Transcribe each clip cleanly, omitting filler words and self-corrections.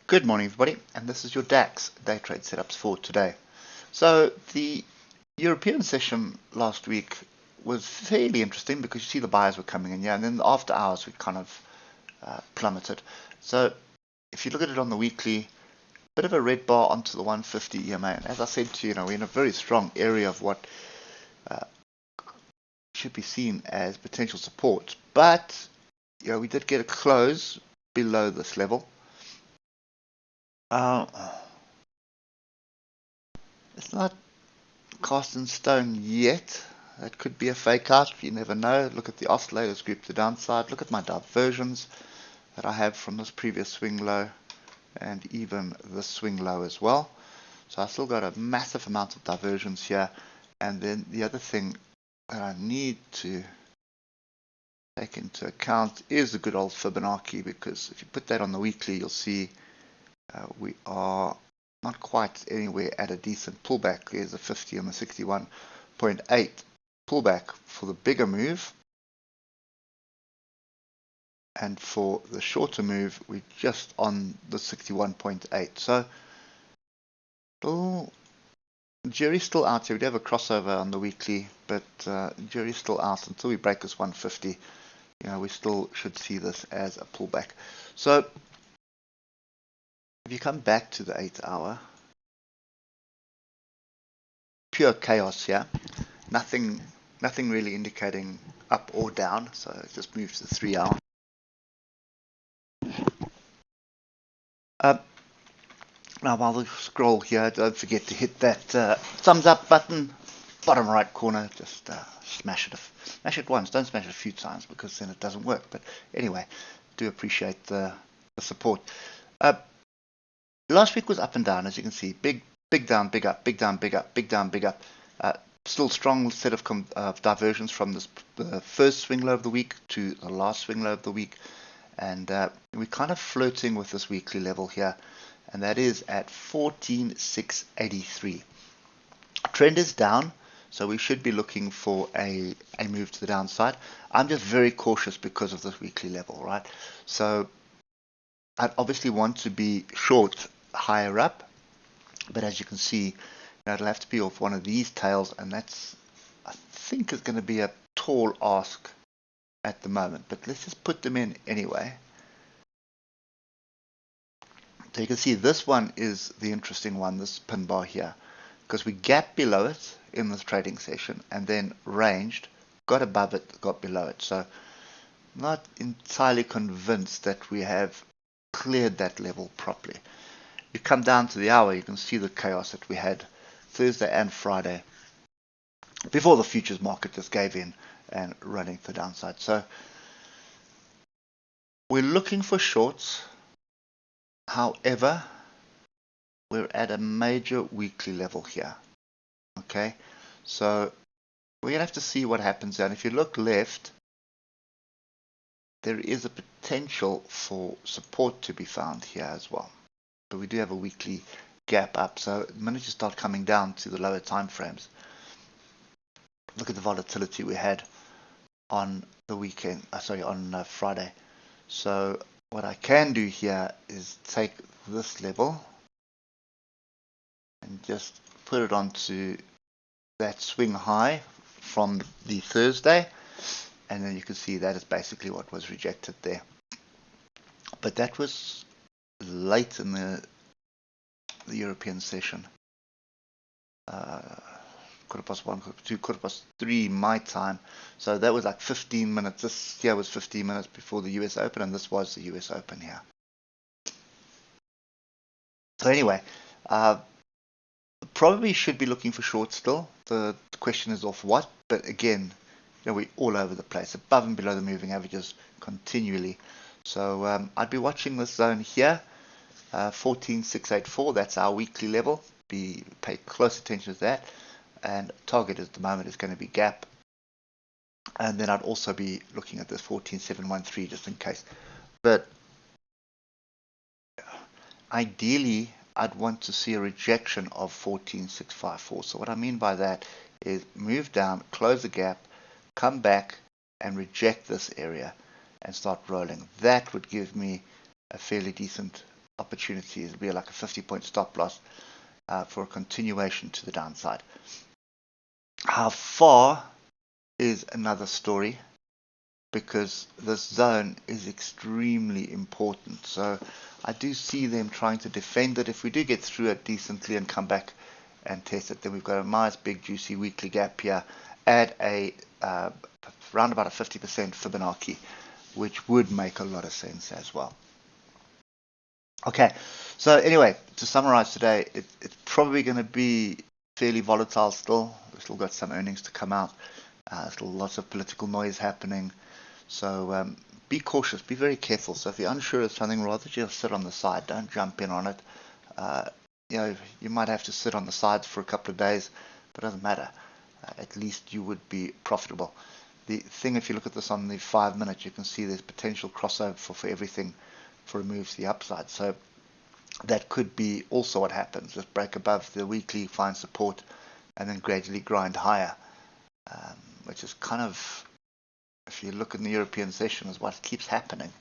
Good morning, everybody, and this is your DAX day trade setups for today. So the European session last week was fairly interesting because you see the buyers were coming in, and then after hours we kind of plummeted. So if you look at it on the weekly, bit of a red bar onto the 150 EMA, and as I said to you, we're in a very strong area of what should be seen as potential support, but we did get a close below this level. It's not cast in stone yet. That could be a fake out. You never know. Look at the oscillators group to the downside. Look at my diversions that I have from this previous swing low and even this swing low as well. So I still got a massive amount of diversions here. And then the other thing that I need to take into account is the good old Fibonacci, because if you put that on the weekly, you'll see we are not quite anywhere at a decent pullback. There's a 50 and the 61.8 pullback for the bigger move, and for the shorter move we're just on the 61.8. so jury's still out here. We do have a crossover on the weekly, but jury's still out until we break this 150. We still should see this as a pullback. So if you come back to the 8 hour, pure chaos here. Nothing really indicating up or down, so it just moves to the 3 hour. Now while we scroll here, don't forget to hit that thumbs up button, bottom right corner. Just smash it once, don't smash it a few times because then it doesn't work. But anyway, do appreciate the support. Last week was up and down, as you can see. Big down, big up, big down, big up, big down, big up. Still strong set of diversions from the first swing low of the week to the last swing low of the week. And we're kind of flirting with this weekly level here, and that is at 14,683. Trend is down, so we should be looking for a move to the downside. I'm just very cautious because of this weekly level, right? So I'd obviously want to be short higher up, but as you can see, it'll have to be off one of these tails, and that's, I think, is going to be a tall ask at the moment, but let's just put them in anyway. So you can see this one is the interesting one, this pin bar here, because we gapped below it in this trading session and then ranged, got above it, got below it. So not entirely convinced that we have cleared that level properly. You come down to the hour, you can see the chaos that we had Thursday and Friday before the futures market just gave in and running to the downside. So we're looking for shorts. However, we're at a major weekly level here. Okay, so we're gonna have to see what happens there. And if you look left, there is a potential for support to be found here as well. But we do have a weekly gap up, so the minute you start coming down to the lower time frames, look at the volatility we had on the weekend, on Friday. So what I can do here is take this level and just put it onto that swing high from the Thursday, and then you can see that is basically what was rejected there. But that was late in the European session. Quarter past 1, quarter 2, quarter past 3 my time. So that was like 15 minutes. This here was 15 minutes before the US Open, and this was the US Open here. So anyway, probably should be looking for short still. The question is off what, but again, we're all over the place, above and below the moving averages continually. So I'd be watching this zone here, 14,684. That's our weekly level. Pay close attention to that. And target at the moment is going to be gap. And then I'd also be looking at this 14,713 just in case. But ideally, I'd want to see a rejection of 14,654. So what I mean by that is move down, close the gap, come back and reject this area and start rolling. That would give me a fairly decent opportunity. It'll be like a 50-point stop loss for a continuation to the downside. How far is another story, because this zone is extremely important. So I do see them trying to defend it. If we do get through it decently and come back and test it, then we've got a nice big juicy weekly gap here at a around about a 50% Fibonacci, which would make a lot of sense as well. Okay, so anyway, to summarize today, it's probably going to be fairly volatile still. We've still got some earnings to come out. Still lots of political noise happening. So be cautious, be very careful. So if you're unsure of something, rather just sit on the side. Don't jump in on it. You might have to sit on the sides for a couple of days, but it doesn't matter. At least you would be profitable. The thing, if you look at this on the 5 minutes, you can see there's potential crossover for everything for a move to the upside. So that could be also what happens. Just break above the weekly, find support, and then gradually grind higher, which is kind of, if you look in the European session, is what keeps happening,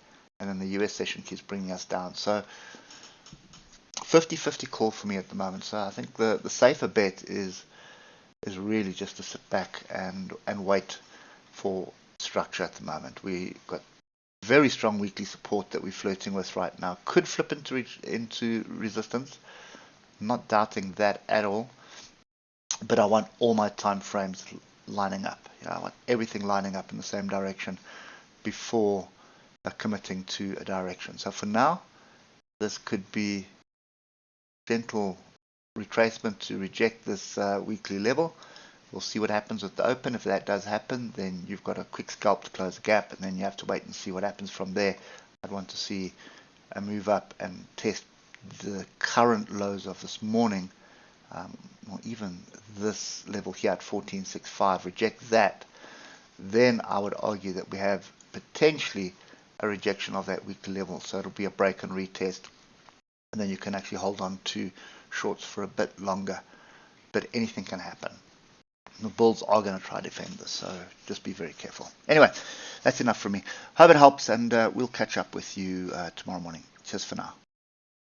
and then the US session keeps bringing us down. So 50-50 call for me at the moment. So I think the safer bet is really just to sit back and wait for structure at the moment. We got very strong weekly support that we're flirting with right now. Could flip into resistance. Not doubting that at all. But I want all my time frames lining up. I want everything lining up in the same direction before committing to a direction. So for now, this could be gentle retracement to reject this weekly level. We'll see what happens with the open. If that does happen, then you've got a quick scalp to close the gap, and then you have to wait and see what happens from there. I'd want to see a move up and test the current lows of this morning, or even this level here at 14.65. Reject that, then I would argue that we have potentially a rejection of that weekly level. So it'll be a break and retest, and then you can actually hold on to shorts for a bit longer. But anything can happen. The bulls are going to try to defend this, so just be very careful. Anyway, that's enough from me. Hope it helps, and we'll catch up with you tomorrow morning. Cheers for now.